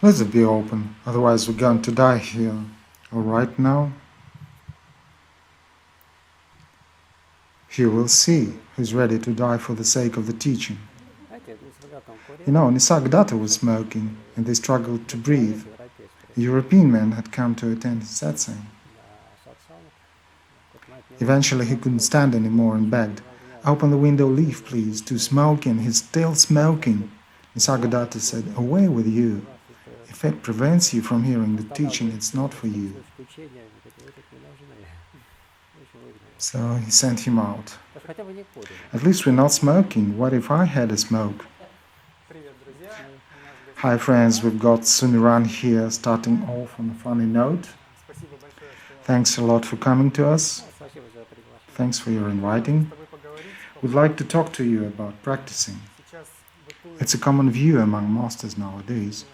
Let it be open, otherwise we're going to die here. All right now? You will see who's ready to die for the sake of the teaching. You know, Nisargadatta was smoking, and they struggled to breathe. A European man had come to attend his satsang. Eventually he couldn't stand anymore and begged, "Open the window, leave, please, too smoking, he's still smoking." Nisargadatta said, "Away with you. If it prevents you from hearing the teaching, it's not for you." So he sent him out. "At least we're not smoking. What if I had a smoke?" Hi friends, we've got Sumiran here, starting off on a funny note. Thanks a lot for coming to us. Thanks for your inviting. We'd like to talk to you about practicing. It's a common view among masters nowadays.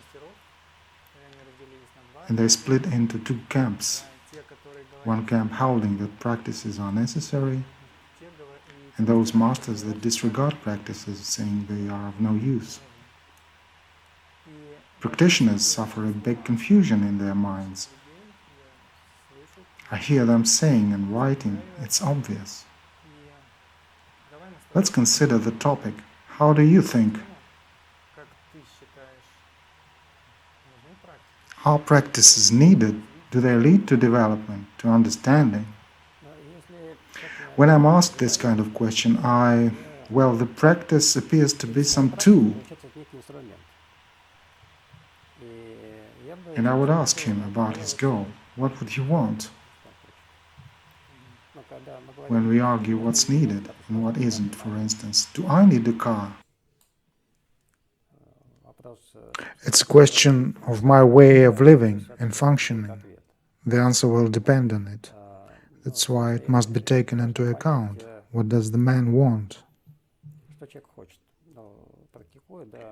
And they split into two camps. One camp holding that practices are necessary, and those masters that disregard practices, saying they are of no use. Practitioners suffer a big confusion in their minds. I hear them saying and writing, "It's obvious." Let's consider the topic. How do you think? Are practices needed? Do they lead to development, to understanding? When I'm asked this kind of question, the practice appears to be some tool. And I would ask him about his goal. What would he want? When we argue what's needed and what isn't, for instance, do I need a car? It's a question of my way of living and functioning. The answer will depend on it. That's why it must be taken into account. What does the man want?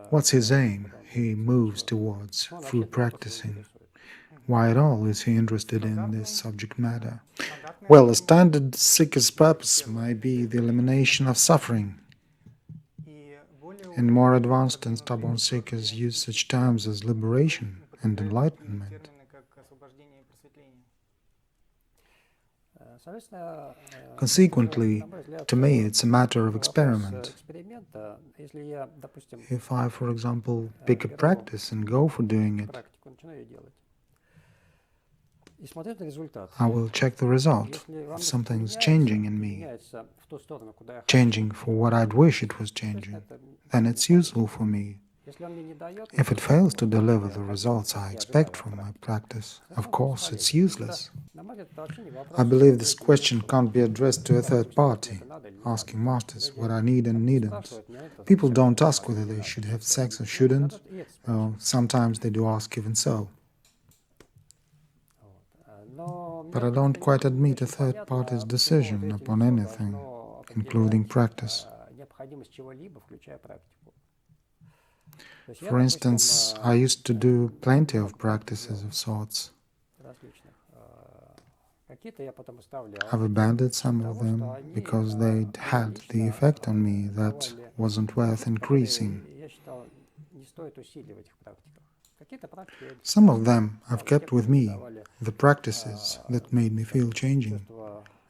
What's his aim he moves towards through practicing? Why at all is he interested in this subject matter? Well, a standard seeker's purpose may be the elimination of suffering. And more advanced and stubborn seekers use such terms as liberation and enlightenment. Consequently, to me, it's a matter of experiment. If I, for example, pick a practice and go for doing it, I will check the result. If something's changing in me, changing for what I'd wish it was changing, then it's useful for me. If it fails to deliver the results I expect from my practice, of course it's useless. I believe this question can't be addressed to a third party, asking masters what I need and needn't. People don't ask whether they should have sex or shouldn't, though sometimes they do ask even so. But I don't quite admit a third party's decision upon anything, including practice. For instance, I used to do plenty of practices of sorts. I've abandoned some of them because they'd had the effect on me that wasn't worth increasing. Some of them I've kept with me, the practices that made me feel changing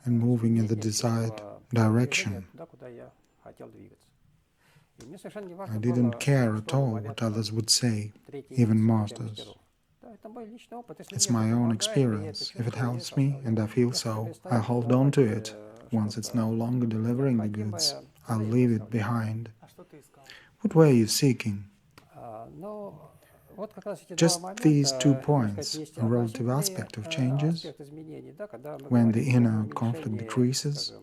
and moving in the desired direction. I didn't care at all what others would say, even masters. It's my own experience. If it helps me, and I feel so, I'll hold on to it. Once it's no longer delivering the goods, I'll leave it behind. What were you seeking? Just these 2 points, a relative aspect of changes, when the inner conflict decreases,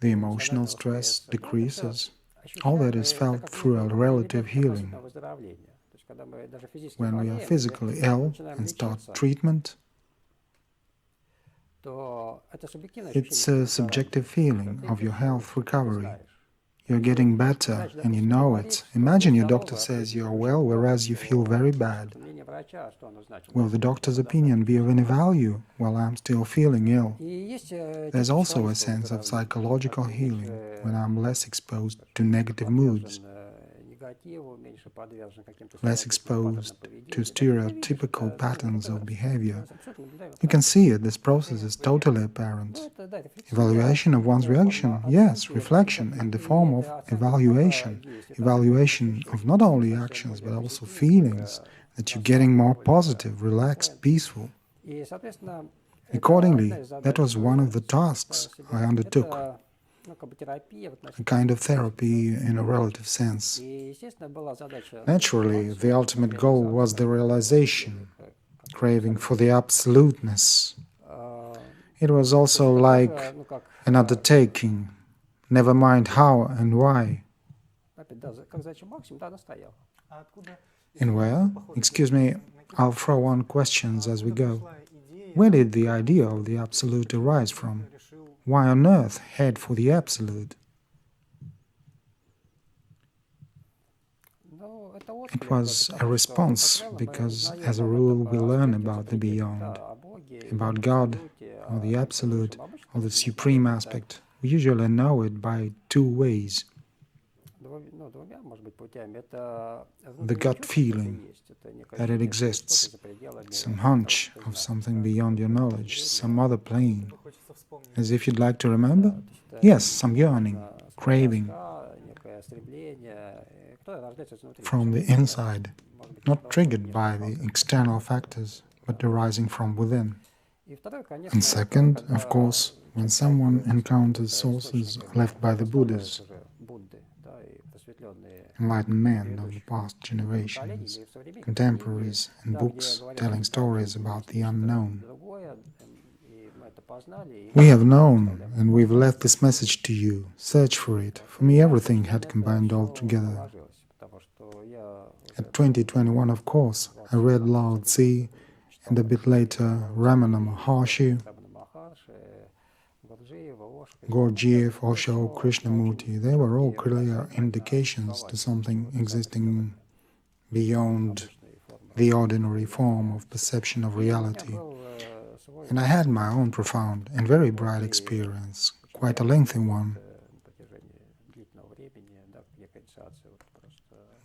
the emotional stress decreases. All that is felt through a relative healing. When we are physically ill and start treatment, it's a subjective feeling of your health recovery. You're getting better and you know it. Imagine your doctor says you're well, whereas you feel very bad. Will the doctor's opinion be of any value while I'm still feeling ill? There's also a sense of psychological healing when I'm less exposed to negative moods. less exposed to stereotypical patterns of behavior. You can see it, this process is totally apparent. Evaluation of one's reaction, yes, reflection in the form of evaluation. Evaluation of not only actions but also feelings, that you're getting more positive, relaxed, peaceful. Accordingly, that was one of the tasks I undertook, a kind of therapy in a relative sense. Naturally, the ultimate goal was the realization, craving for the absoluteness. It was also like an undertaking, never mind how and why. And where? Excuse me, I'll throw on questions as we go. Where did the idea of the absolute arise from? Why on earth head for the absolute? It was a response because, as a rule, we learn about the beyond, about God, or the absolute, or the supreme aspect. We usually know it by two ways. The gut feeling that it exists, some hunch of something beyond your knowledge, some other plane. As if you'd like to remember? Yes, some yearning, craving from the inside, not triggered by the external factors, but arising from within. And second, of course, when someone encounters sources left by the Buddhas, enlightened men of the past generations, contemporaries, and books telling stories about the unknown. We have known, and we've left this message to you. Search for it. For me, everything had combined all together. At 2021, of course, I read Lao Tzu, and a bit later Ramana Maharshi, Gurdjieff, Osho, Krishnamurti. They were all clear indications to something existing beyond the ordinary form of perception of reality. And I had my own profound and very bright experience, quite a lengthy one,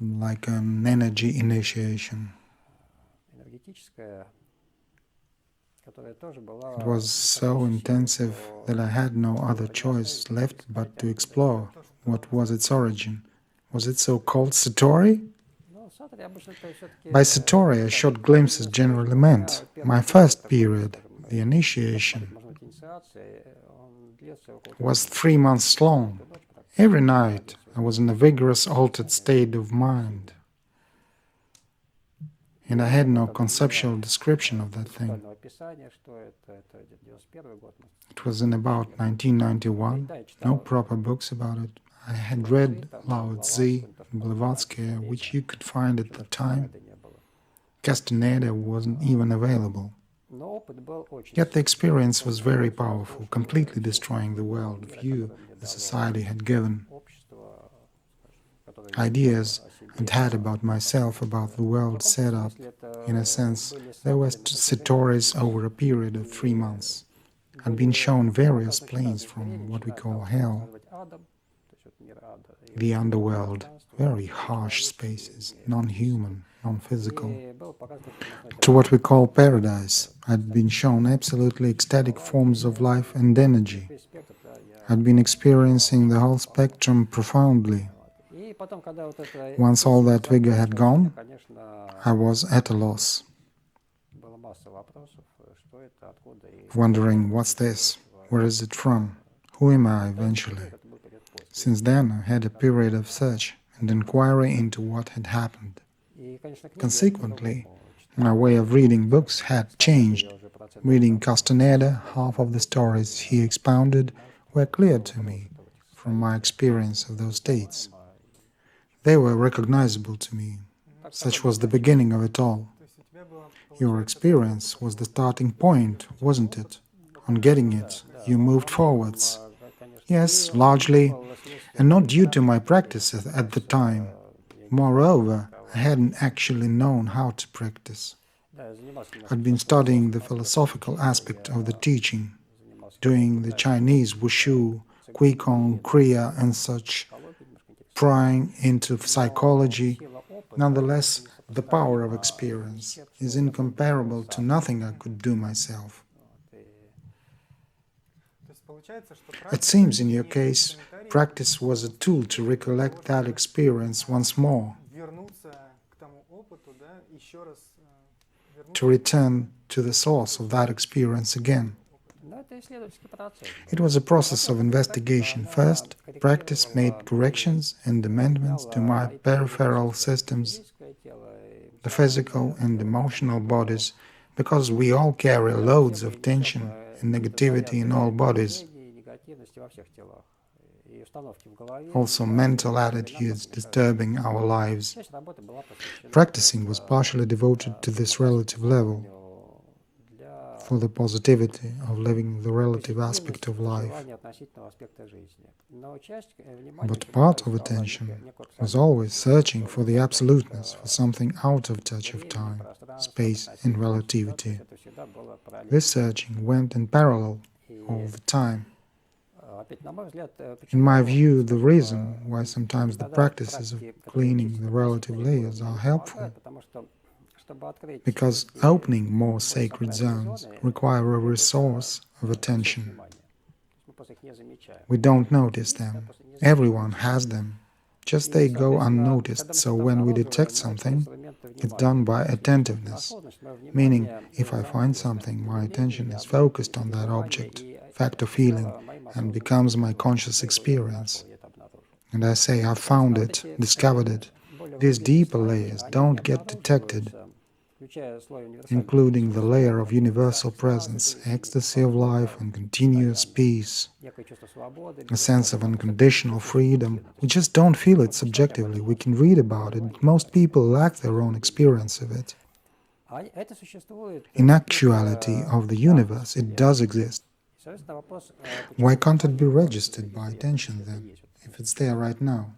like an energy initiation. It was so intensive that I had no other choice left but to explore what was its origin. Was it so-called satori? By satori, a short glimpse is generally meant. My first period, the initiation, was 3 months long. Every night I was in a vigorous, altered state of mind. And I had no conceptual description of that thing. It was in about 1991, no proper books about it. I had read Lao Tzu, Blavatsky, which you could find at the time. Castaneda wasn't even available. Yet the experience was very powerful, completely destroying the world view the society had given. Ideas I'd had about myself, about the world set up. In a sense, there were satoris over a period of 3 months. I'd been shown various planes from what we call hell, the underworld, very harsh spaces, non-human, non-physical, to what we call paradise. I'd been shown absolutely ecstatic forms of life and energy. I'd been experiencing the whole spectrum profoundly. Once all that vigor had gone, I was at a loss, wondering, what's this? Where is it from? Who am I eventually? Since then, I had a period of search and inquiry into what had happened. Consequently, my way of reading books had changed. Reading Castaneda, half of the stories he expounded were clear to me from my experience of those states. They were recognizable to me. Such was the beginning of it all. Your experience was the starting point, wasn't it? On getting it, you moved forwards. Yes, largely, and not due to my practice at the time. Moreover, I hadn't actually known how to practice. I'd been studying the philosophical aspect of the teaching, doing the Chinese wushu, Qigong, Kriya, and such prying into psychology. Nonetheless, the power of experience is incomparable to nothing I could do myself. It seems in your case, practice was a tool to recollect that experience once more, to return to the source of that experience again. It was a process of investigation. First, practice made corrections and amendments to my peripheral systems, the physical and emotional bodies, because we all carry loads of tension and negativity in all bodies. Also mental attitudes disturbing our lives. Practicing was partially devoted to this relative level, for the positivity of living the relative aspect of life. But part of attention was always searching for the absoluteness, for something out of touch of time, space and relativity. This searching went in parallel all the time. In my view, the reason why sometimes the practices of cleaning the relative layers are helpful, because opening more sacred zones require a resource of attention. We don't notice them. Everyone has them. Just they go unnoticed, so when we detect something, it's done by attentiveness, meaning if I find something, my attention is focused on that object, fact or feeling, and becomes my conscious experience. And I say, I found it, discovered it. These deeper layers don't get detected, including the layer of universal presence, ecstasy of life and continuous peace, a sense of unconditional freedom. We just don't feel it subjectively. We can read about it, but most people lack their own experience of it. In actuality of the universe, it does exist. Why can't it be registered by attention then, if it's there right now?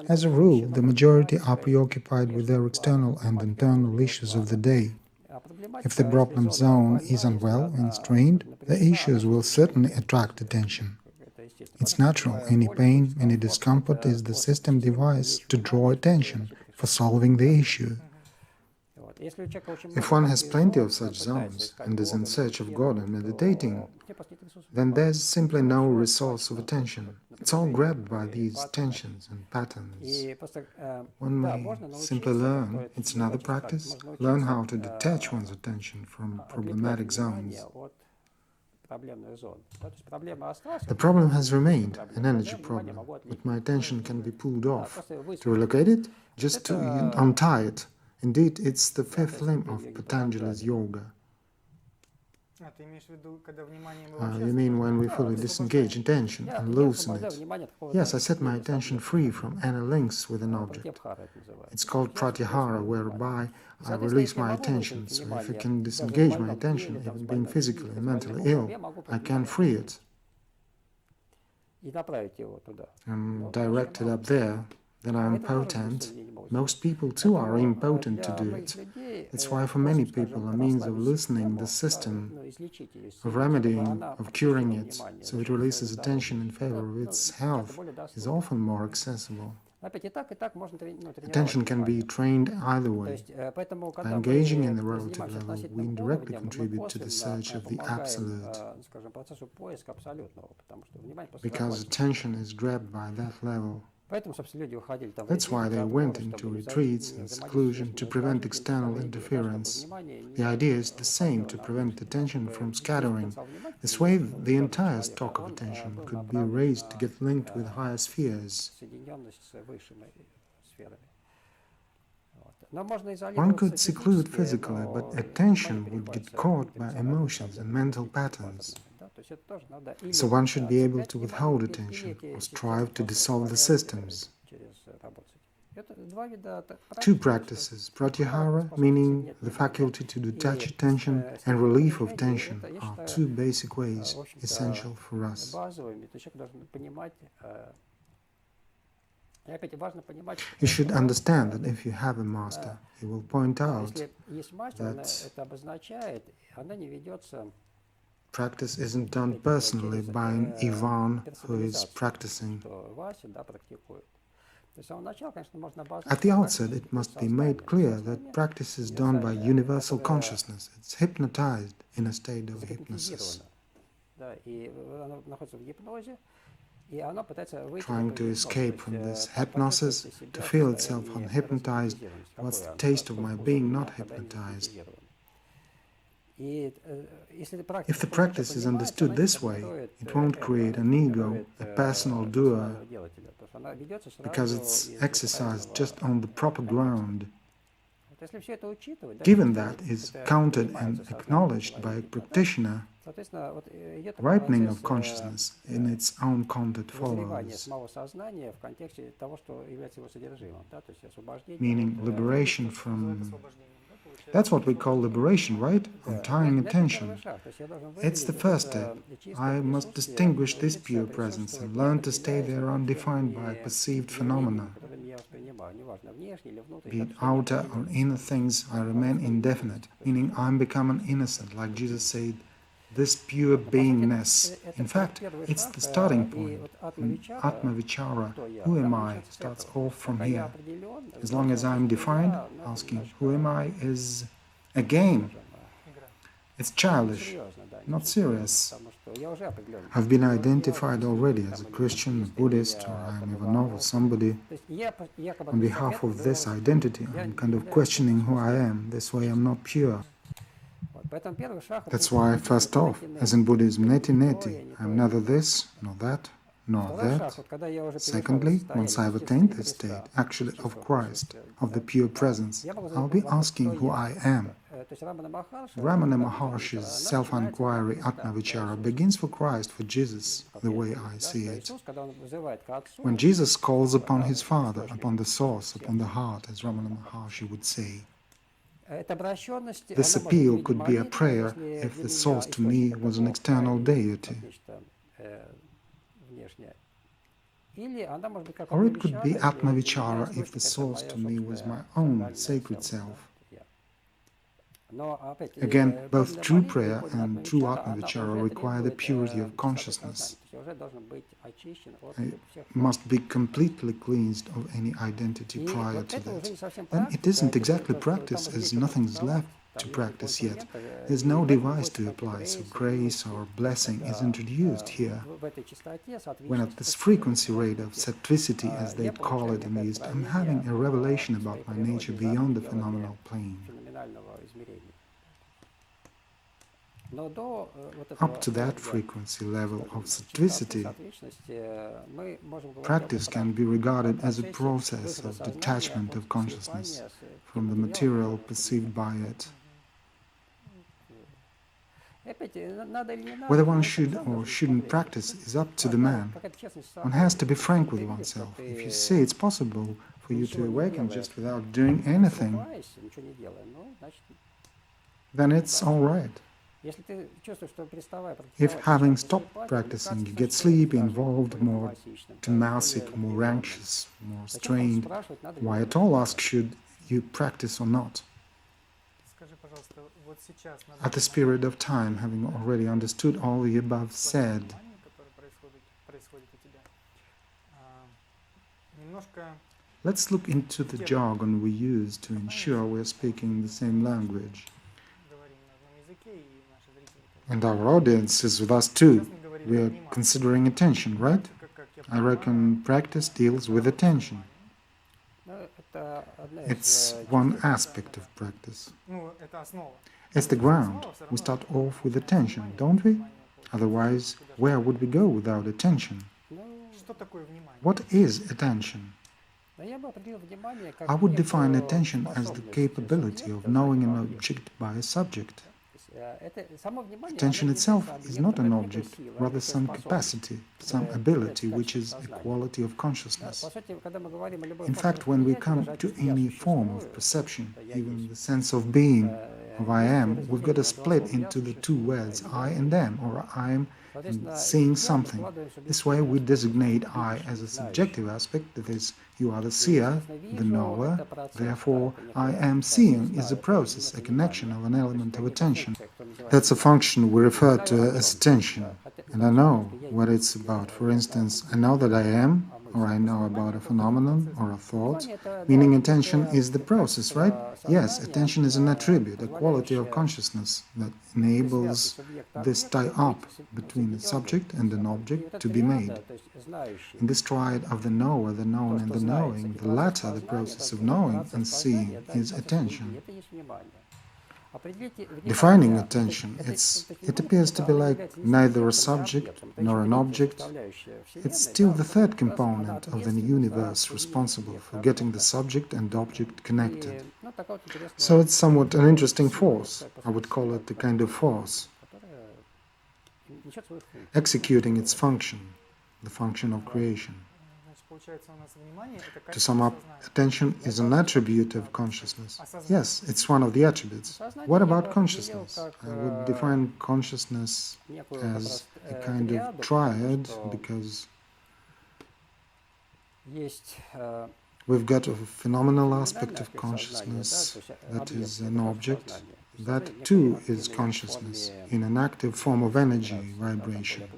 As a rule, the majority are preoccupied with their external and internal issues of the day. If the problem zone is unwell and strained, the issues will certainly attract attention. It's natural. Any pain, any discomfort is the system device to draw attention for solving the issue. If one has plenty of such zones and is in search of God and meditating, then there's simply no resource of attention. It's all grabbed by these tensions and patterns. One may simply learn, it's another practice, learn how to detach one's attention from problematic zones. The problem has remained, an energy problem, but my attention can be pulled off. To relocate it? Just to untie it. Indeed, it's the fifth limb of Patanjali's yoga. You mean when we fully disengage attention and loosen it? Yes, I set my attention free from any links with an object. It's called pratyahara, whereby I release my attention. So if I can disengage my attention, even being physically and mentally ill, I can free it and direct it up there. Then I'm potent. Most people too are impotent to do it. It's why for many people a means of loosening the system, of remedying, of curing it, so it releases attention in favor of its health, is often more accessible. Attention can be trained either way. By engaging in the relative level, we indirectly contribute to the search of the absolute, because attention is grabbed by that level. That's why they went into retreats and seclusion, to prevent external interference. The idea is the same, to prevent attention from scattering. This way, the entire stock of attention could be raised to get linked with higher spheres. One could seclude physically, but attention would get caught by emotions and mental patterns. So one should be able to withhold attention or strive to dissolve the systems. Two practices, pratyahara, meaning the faculty to detach attention, and relief of tension, are two basic ways essential for us. You should understand that if you have a master, he will point out that practice isn't done personally by an Ivan who is practicing. At the outset, it must be made clear that practice is done by universal consciousness. It's hypnotized in a state of hypnosis, trying to escape from this hypnosis, to feel itself unhypnotized. What's the taste of my being not hypnotized? If the practice is understood this way, it won't create an ego, a personal doer, because it's exercised just on the proper ground. Given that is counted and acknowledged by a practitioner, ripening of consciousness in its own content follows, meaning liberation from... That's what we call liberation, right? Untying attention. It's the first step. I must distinguish this pure presence and learn to stay there undefined by perceived phenomena. Be it outer or inner things, I remain indefinite, meaning I'm become an innocent, like Jesus said, this pure beingness. In fact, it's the starting point. Atma Vichara, who am I, starts off from here. As long as I'm defined, asking who am I is a game. It's childish, not serious. I've been identified already as a Christian, a Buddhist, or I'm Ivanov or somebody. On behalf of this identity, I'm kind of questioning who I am. This way I'm not pure. That's why, first off, as in Buddhism, neti, I'm neither this, nor that, nor that. Secondly, once I've attained this state, actually of Christ, of the pure presence, I'll be asking who I am. Ramana Maharshi's self-inquiry, Atma Vichara, begins for Christ, for Jesus, the way I see it. When Jesus calls upon his Father, upon the source, upon the heart, as Ramana Maharshi would say, this appeal could be a prayer if the source to me was an external deity. Or it could be Atma Vichara if the source to me was my own sacred self. Again, both true prayer and true Atma Vichara require the purity of consciousness. It must be completely cleansed of any identity prior to that. Then it isn't exactly practice, as nothing's left to practice yet. There's no device to apply, so grace or blessing is introduced here. When at this frequency rate of satvicity, as they'd call it in the East, I'm having a revelation about my nature beyond the phenomenal plane. Up to that frequency level of satvicity, practice can be regarded as a process of detachment of consciousness from the material perceived by it. Whether one should or shouldn't practice is up to the man. One has to be frank with oneself. If you say it's possible for you to awaken just without doing anything, then it's all right. If having stopped practicing, you get sleepy, involved, more tamasic, more anxious, more strained, why at all ask should you practice or not? At this period of time, having already understood all the above said, let's look into the jargon we use to ensure we're speaking the same language. And our audience is with us too. We are considering attention, right? I reckon practice deals with attention. It's one aspect of practice. It's the ground. We start off with attention, don't we? Otherwise, where would we go without attention? What is attention? I would define attention as the capability of knowing an object by a subject. Attention itself is not an object, rather some capacity, some ability, which is a quality of consciousness. In fact, when we come to any form of perception, even the sense of being, of I am, we've got to split into the two words I and am, or I am and seeing something. This way we designate I as a subjective aspect, that is, you are the seer, the knower, therefore I am seeing is a process, a connection of an element of attention. That's a function we refer to as attention, and I know what it's about. For instance, I know that I am, or I know about a phenomenon or a thought, meaning attention is the process, right? Yes, attention is an attribute, a quality of consciousness that enables this tie-up between the subject and an object to be made. In this triad of the knower, the known, and the knowing, the latter, the process of knowing and seeing, is attention. Defining attention, it appears to be like neither a subject nor an object. It's still the third component of the universe responsible for getting the subject and object connected. So it's somewhat an interesting force. I would call it a kind of force, executing its function, the function of creation. To sum up, attention is an attribute of consciousness. Yes, it's one of the attributes. What about consciousness? I would define consciousness as a kind of triad because we've got a phenomenal aspect of consciousness that is an object. That too is consciousness in an active form of energy, vibration,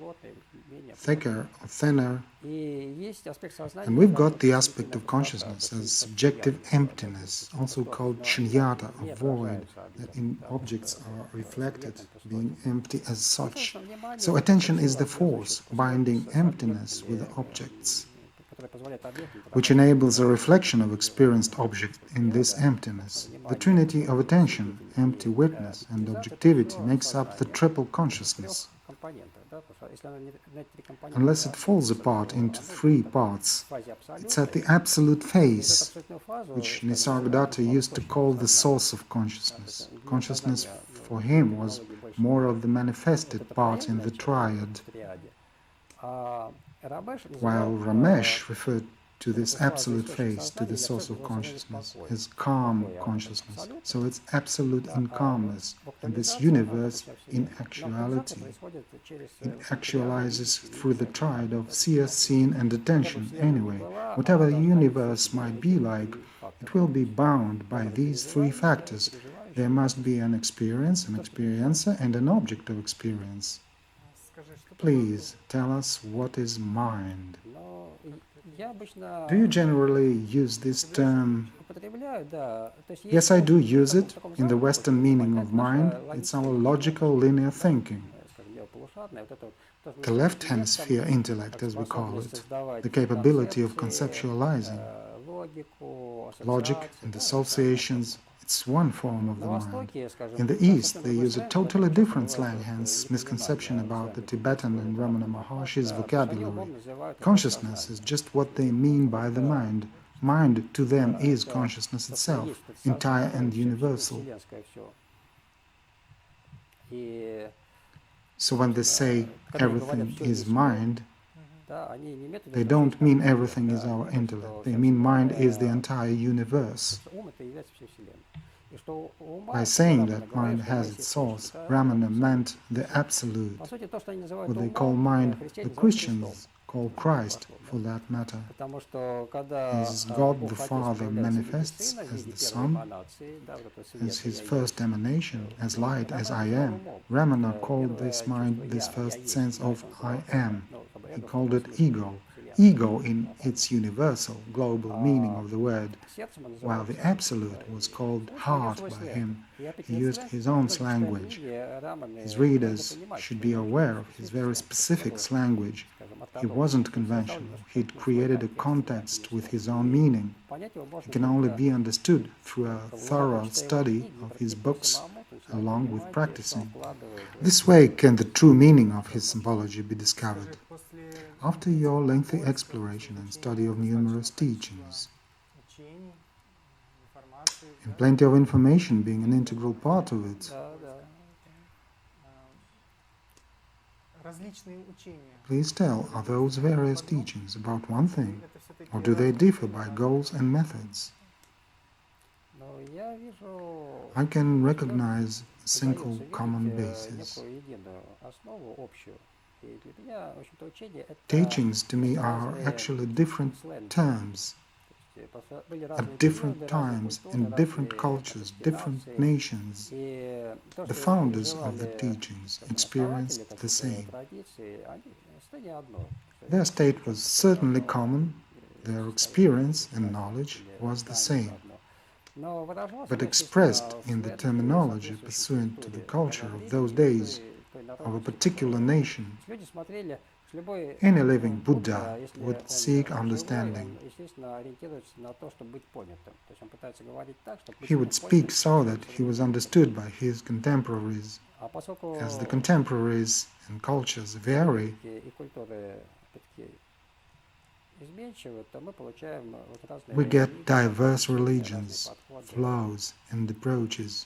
thicker or thinner. And we've got the aspect of consciousness as subjective emptiness, also called shunyata, or void, that in objects are reflected, being empty as such. So attention is the force binding emptiness with objects, which enables a reflection of experienced object in this emptiness. The trinity of attention, empty witness, and objectivity makes up the triple consciousness. Unless it falls apart into three parts, it's at the absolute phase, which Nisargadatta used to call the source of consciousness. Consciousness for him was more of the manifested part in the triad, while Ramesh referred to this absolute phase, to the source of consciousness, as calm consciousness. So it's absolute in calmness, and this universe, in actuality, it actualizes through the triad of seer, seen, and attention anyway. Whatever the universe might be like, it will be bound by these three factors. There must be an experience, an experiencer, and an object of experience. Please tell us what is mind. Do you generally use this term? Yes, I do use it in the Western meaning of mind. It's our logical linear thinking. The left hemisphere intellect, as we call it, the capability of conceptualizing, logic and associations. It's one form of the mind. In the East, they use a totally different slang, hence misconception about the Tibetan and Ramana Maharshi's vocabulary. Consciousness is just what they mean by the mind. Mind to them is consciousness itself, entire and universal. So when they say everything is mind, they don't mean everything is our intellect. They mean mind is the entire universe. By saying that mind has its source, Ramana meant the absolute. What they call mind, the Christians call Christ, for that matter. As God the Father manifests as the Son, as his first emanation, as light as I am, Ramana called this mind this first sense of I am. He called it ego. Ego in its universal, global meaning of the word, while the Absolute was called heart by him. He used his own language. His readers should be aware of his very specific language. He wasn't conventional. He'd created a context with his own meaning. He can only be understood through a thorough study of his books, along with practicing. This way can the true meaning of his symbology be discovered. After your lengthy exploration and study of numerous teachings, and plenty of information being an integral part of it, please tell, are those various teachings about one thing, or do they differ by goals and methods? I can recognize a single common basis. Teachings to me are actually different terms. At different times, in different cultures, different nations, the founders of the teachings experienced the same. Their state was certainly common, Their experience and knowledge was the same, but expressed in the terminology pursuant to the culture of those days of a particular nation. Any living Buddha would seek understanding. He would speak so that he was understood by his contemporaries. As the contemporaries and cultures vary, we get diverse religions, flows, and approaches.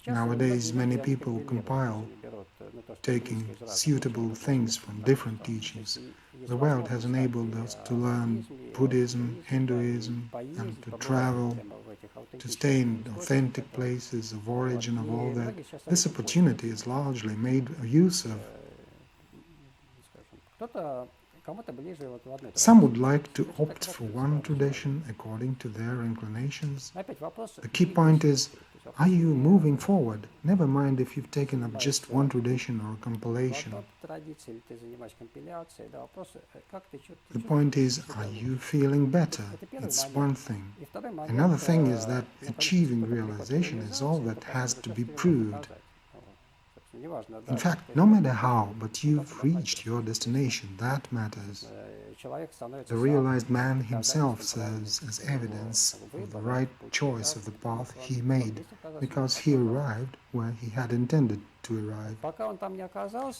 Nowadays, many people compile, taking suitable things from different teachings. The world has enabled us to learn Buddhism, Hinduism, and to travel, to stay in authentic places of origin of all that. This opportunity is largely made use of. Some would like to opt for one tradition according to their inclinations. The key point is, are you moving forward? Never mind if you've taken up just one tradition or a compilation. The point is, are you feeling better? It's one thing. Another thing is that achieving realization is all that has to be proved. In fact, no matter how, but you've reached your destination, that matters. The realized man himself serves as evidence of the right choice of the path he made, because he arrived where he had intended to arrive.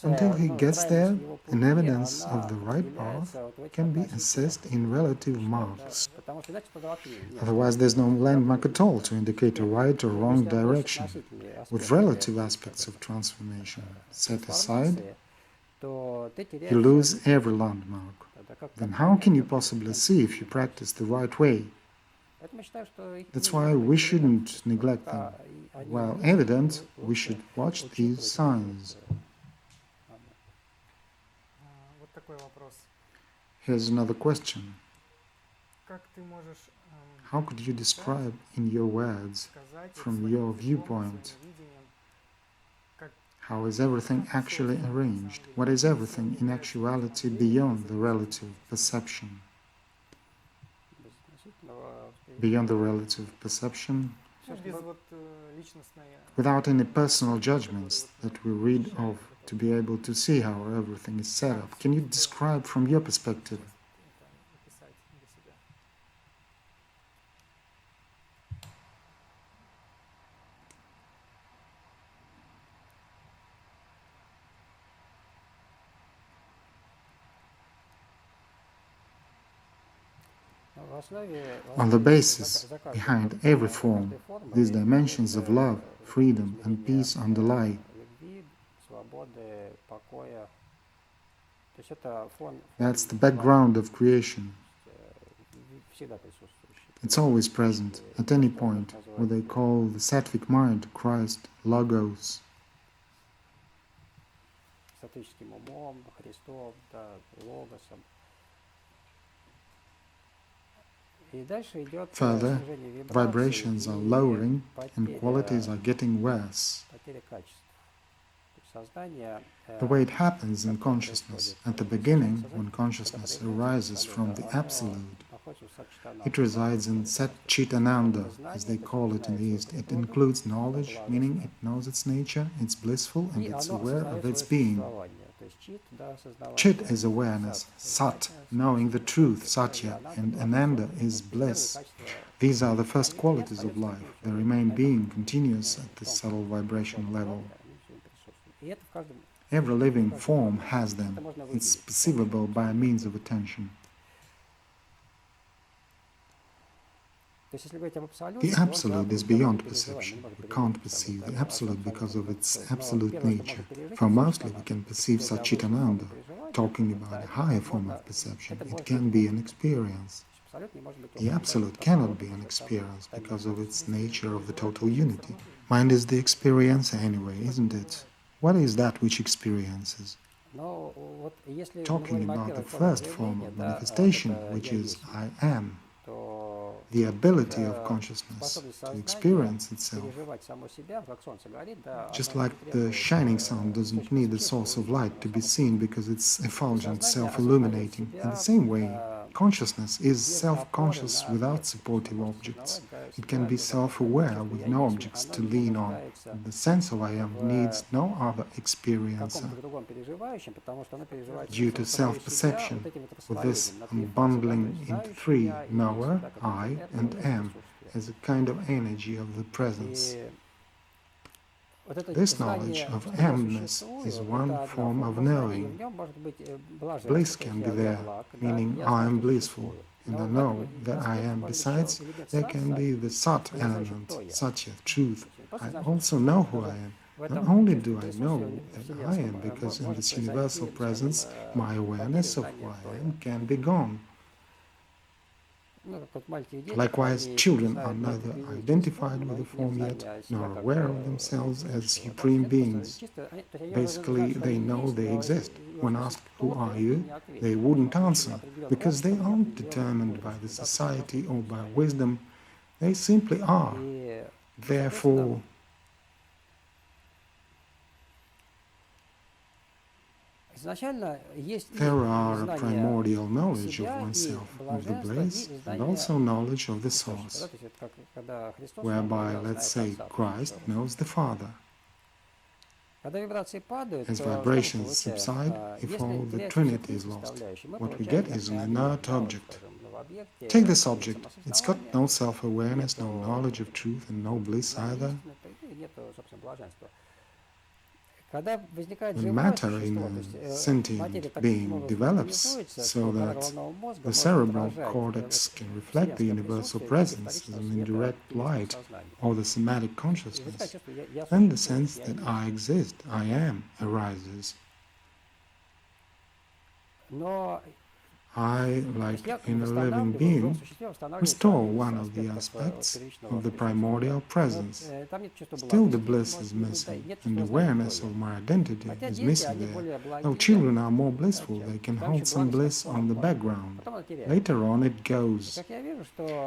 Until he gets there, an evidence of the right path can be assessed in relative marks. Otherwise, there's no landmark at all to indicate a right or wrong direction. With relative aspects of transformation set aside, you lose every landmark. Then how can you possibly see if you practice the right way? That's why we shouldn't neglect them. While evident, we should watch these signs. Here's another question. How could you describe in your words, from your viewpoint, how is everything actually arranged? What is everything in actuality beyond the relative perception? Beyond the relative perception, without any personal judgments that we read of, to be able to see how everything is set up. Can you describe from your perspective? On the basis, behind every form, these dimensions of love, freedom, and peace underlie. That's the background of creation. It's always present, at any point, what they call the sattvic mind, Christ, Logos. Further, vibrations are lowering and qualities are getting worse. The way it happens in consciousness, at the beginning, when consciousness arises from the Absolute, it resides in Sat Chit Ananda, as they call it in the East. It includes knowledge, meaning it knows its nature, it's blissful, and it's aware of its being. Chit is awareness, Sat, knowing the truth, Satya, and Ananda is bliss. These are the first qualities of life. They remain being continuous at the subtle vibration level. Every living form has them. It's perceivable by means of attention. The Absolute is beyond perception. We can't perceive the Absolute because of its absolute nature. For mostly we can perceive Satchitananda. Talking about a higher form of perception, it can be an experience. The Absolute cannot be an experience because of its nature of the total unity. Mind is the experiencer anyway, isn't it? What is that which experiences? Talking about the first form of manifestation, which is I am, the ability of consciousness to experience itself. Just like the shining sun doesn't need a source of light to be seen because it's effulgent, self-illuminating. In the same way, consciousness is self-conscious without supportive objects. It can be self-aware with no objects to lean on. The sense of I am needs no other experiencer. Due to self-perception, with this unbundling into three, knower, I, and am, as a kind of energy of the presence. This knowledge of amness is one form of knowing. Bliss can be there, meaning I am blissful, and I know that I am. Besides, there can be the sat element, satya, truth. I also know who I am. Not only do I know that I am, because in this universal presence, my awareness of who I am can be gone. Likewise, children are neither identified with the form yet, nor aware of themselves as supreme beings. Basically, they know they exist. When asked, "Who are you?" they wouldn't answer, because they aren't determined by the society or by wisdom. They simply are. Therefore, there are a primordial knowledge of oneself, of the bliss, and also knowledge of the source, whereby, let's say, Christ knows the Father. As vibrations subside, if all the Trinity is lost, what we get is an inert object. Take this object, it's got no self-awareness, no knowledge of truth, and no bliss either. When matter in a sentient being develops so that the cerebral cortex can reflect the universal presence as an indirect light or the somatic consciousness, then the sense that I exist, I am, arises. I, like in a living being, restore one of the aspects of the primordial presence. Still the bliss is missing, and awareness of my identity is missing there. Though children are more blissful, they can hold some bliss on the background. Later on it goes.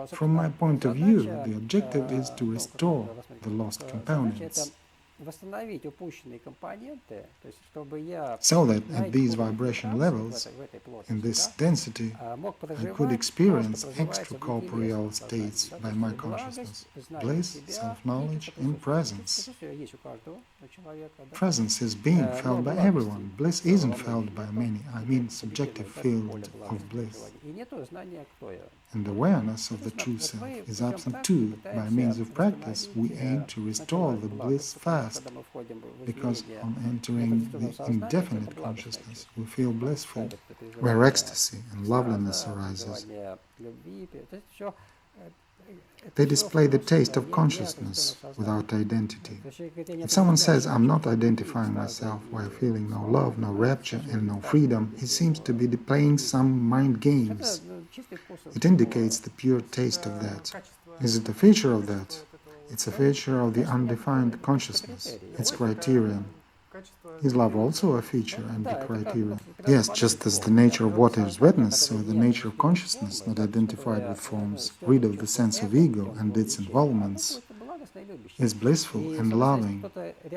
From my point of view, the objective is to restore the lost components, so that at these vibration levels, in this density, I could experience extracorporeal states by my consciousness, bliss, self-knowledge, and presence. Presence is being felt by everyone. Bliss isn't felt by many, I mean subjective field of bliss. And awareness of the true self is absent too. By means of practice, we aim to restore the bliss fast, because on entering the indefinite consciousness, we feel blissful, where ecstasy and loveliness arises. They display the taste of consciousness without identity. If someone says, "I'm not identifying myself," while feeling no love, no rapture, and no freedom, he seems to be playing some mind games. It indicates the pure taste of that. Is it a feature of that? It's a feature of the undefined consciousness, its criterion. Is love also a feature and a criterion? Yes, just as the nature of water is wetness, so the nature of consciousness, not identified with forms, rid of the sense of ego and its involvements, is blissful and loving.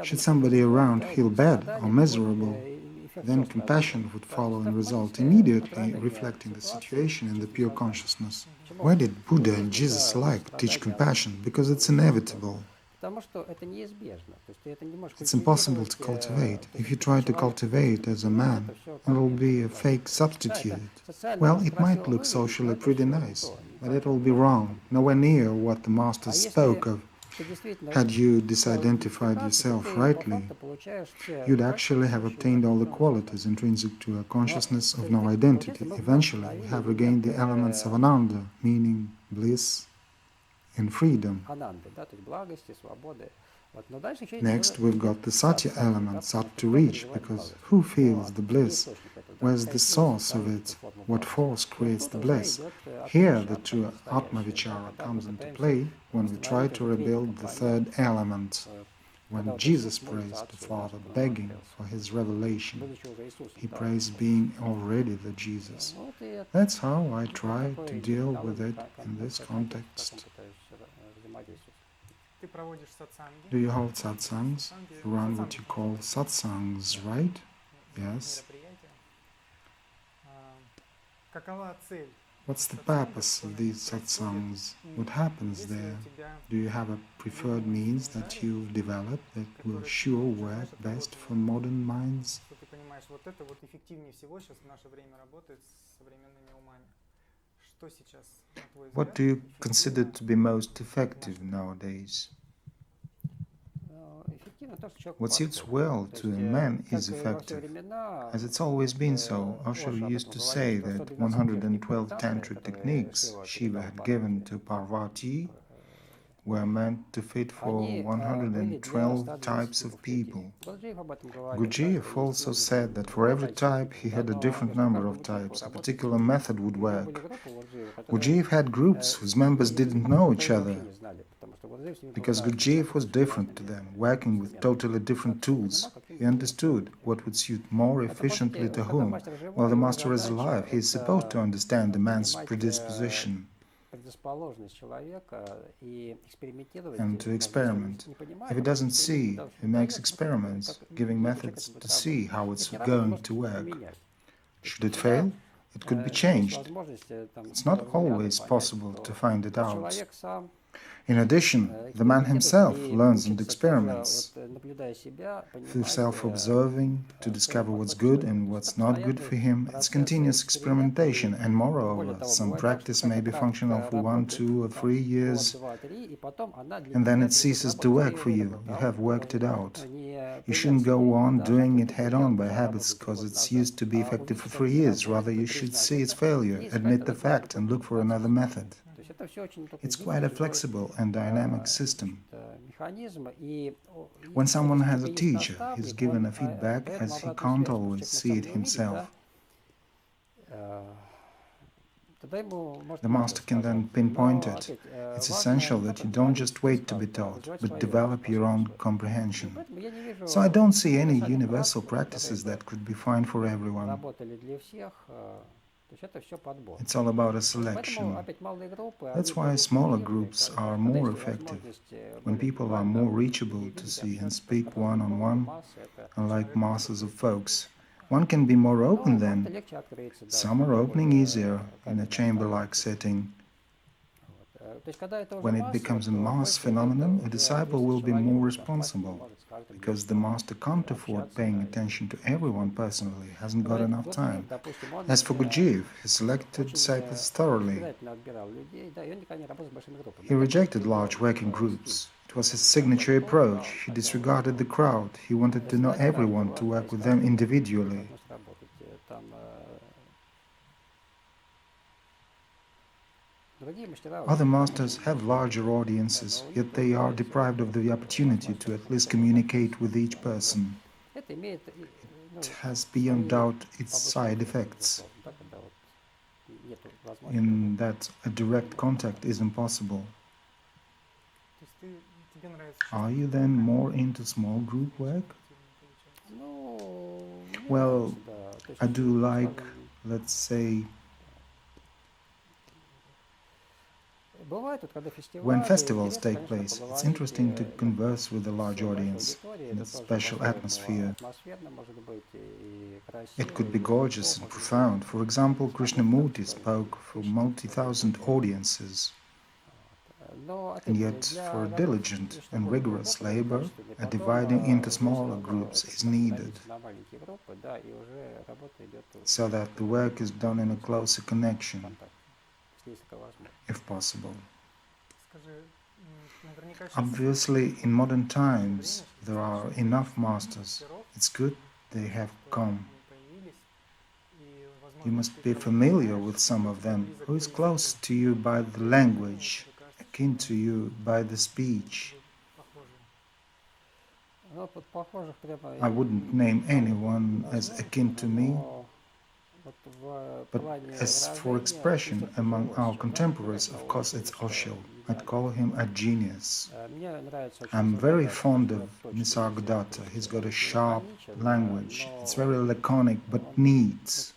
Should somebody around feel bad or miserable, then compassion would follow and result immediately, reflecting the situation in the pure consciousness. Why did Buddha and Jesus alike teach compassion? Because it's inevitable. It's impossible to cultivate. If you try to cultivate as a man, it will be a fake substitute. Well, it might look socially pretty nice, but it will be wrong, nowhere near what the Masters spoke of. Had you disidentified yourself rightly, you'd actually have obtained all the qualities intrinsic to a consciousness of no identity. Eventually, we have regained the elements of ananda, meaning bliss and freedom. Next, we've got the satya element, sat to reach, because who feels the bliss? Where's the source of it? What force creates the bliss? Here, the true Atma Vichara comes into play when we try to rebuild the third element. When Jesus praised the Father begging for his revelation, he praised being already the Jesus. That's how I try to deal with it in this context. Do you hold satsangs? You run what you call satsangs, right? Yes. What's the purpose of these satsangs? What happens there? Do you have a preferred means that you've developed that will sure work best for modern minds? What do you consider to be most effective nowadays? What suits well to a man is effective, as it's always been so. Osho used to say that 112 tantric techniques Shiva had given to Parvati were meant to fit for 112 types of people. Gurdjieff also said that for every type he had a different number of types. A particular method would work. Gurdjieff had groups whose members didn't know each other, because Gurdjieff was different to them, working with totally different tools. He understood what would suit more efficiently to whom. While the master is alive, he is supposed to understand the man's predisposition and to experiment. If he doesn't see, he makes experiments, giving methods to see how it's going to work. Should it fail, it could be changed. It's not always possible to find it out. In addition, the man himself learns and experiments through self-observing to discover what's good and what's not good for him. It's continuous experimentation, and moreover, some practice may be functional for 1, 2, or 3 years, and then it ceases to work for you. You have worked it out. You shouldn't go on doing it head-on by habits because it's used to be effective for 3 years. Rather, you should see its failure, admit the fact, and look for another method. It's quite a flexible and dynamic system. When someone has a teacher, he's given a feedback as he can't always see it himself. The master can then pinpoint it. It's essential that you don't just wait to be taught, but develop your own comprehension. So I don't see any universal practices that could be fine for everyone. It's all about a selection. That's why smaller groups are more effective. When people are more reachable to see and speak one-on-one, unlike masses of folks, one can be more open then. Some are opening easier in a chamber-like setting. When it becomes a mass phenomenon, a disciple will be more responsible, because the master can't afford paying attention to everyone personally, hasn't got enough time. As for Gurdjieff, he selected disciples thoroughly. He rejected large working groups. It was his signature approach. He disregarded the crowd. He wanted to know everyone, to work with them individually. Other masters have larger audiences, yet they are deprived of the opportunity to at least communicate with each person. It has beyond doubt its side effects, in that a direct contact is impossible. Are you then more into small group work? Well, I do like, let's say, when festivals take place, it's interesting to converse with a large audience in a special atmosphere. It could be gorgeous and profound. For example, Krishnamurti spoke for multi-thousand audiences. And yet, for diligent and rigorous labor, a dividing into smaller groups is needed, so that the work is done in a closer connection, if possible. Obviously, in modern times, there are enough masters. It's good they have come. You must be familiar with some of them, who is close to you by the language, akin to you by the speech. I wouldn't name anyone as akin to me, But as for expression among our contemporaries, of course it's Osho. I'd call him a genius. I'm very fond of Nisargadatta. He's got a sharp language. It's very laconic but neat.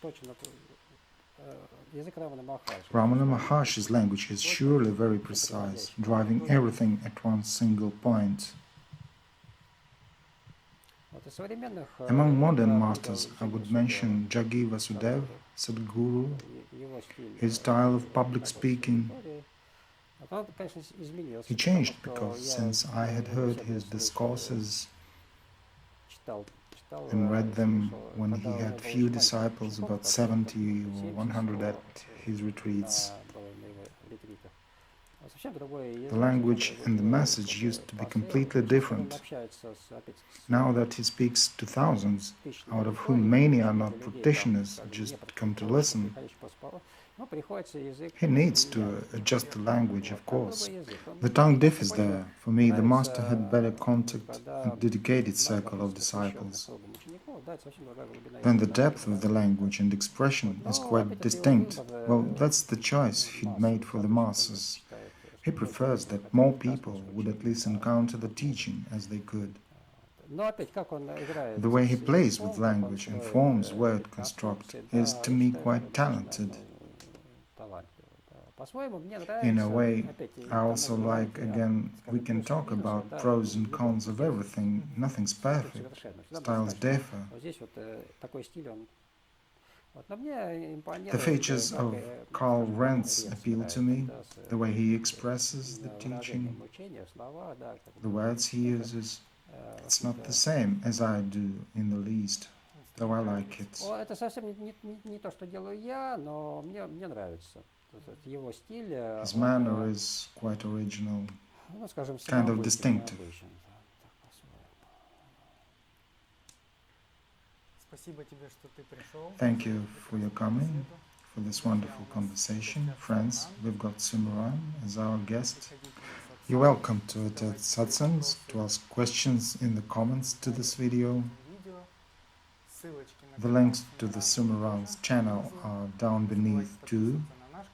Ramana Maharshi's language is surely very precise, driving everything at one single point. Among modern masters, I would mention Jaggi Vasudev, Sadhguru, his style of public speaking. He changed because since I had heard his discourses and read them when he had few disciples, about 70 or 100 at his retreats, the language and the message used to be completely different. Now that he speaks to thousands, out of whom many are not practitioners, just come to listen, he needs to adjust the language, of course. The tongue differs there. For me, the master had better contact and dedicated circle of disciples. Then the depth of the language and expression is quite distinct. Well, that's the choice he'd made for the masses. He prefers that more people would at least encounter the teaching as they could. The way he plays with language and forms word construct is to me quite talented. In a way, I also like, again, we can talk about pros and cons of everything, nothing's perfect, styles differ. The features of Karl Renz appeal to me, the way he expresses the teaching, the words he uses. It's not the same as I do in the least, though I like it. His manner is quite original, kind of distinctive. Thank you for your coming, for this wonderful conversation. Friends, we've got Sumiraну as our guest. You're welcome to attend satsangs, to ask questions in the comments to this video. The links to the Sumiranu's channel are down beneath too.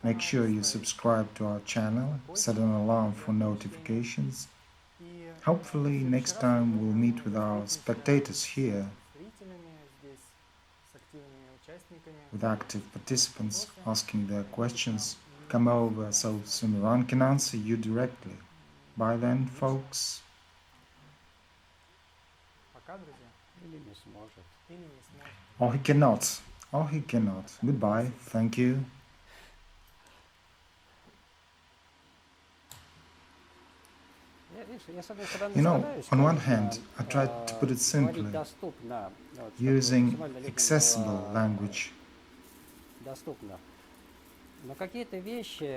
Make sure you subscribe to our channel, set an alarm for notifications. Hopefully next time we'll meet with our spectators here, with active participants asking their questions. Come over so Sumiraну can answer you directly. Bye then, folks. Or he cannot. Or he cannot. Goodbye. Thank you. You know, on one hand, I tried to put it simply, using accessible language.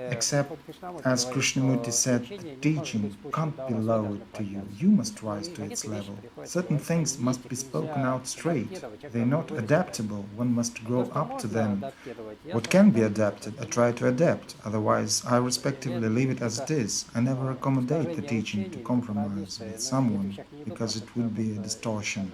Except, as Krishnamurti said, the teaching can't be lowered to you, you must rise to its level. Certain things must be spoken out straight, they're not adaptable, one must grow up to them. What can be adapted, I try to adapt, otherwise I respectively leave it as it is. I never accommodate the teaching to compromise with someone, because it would be a distortion.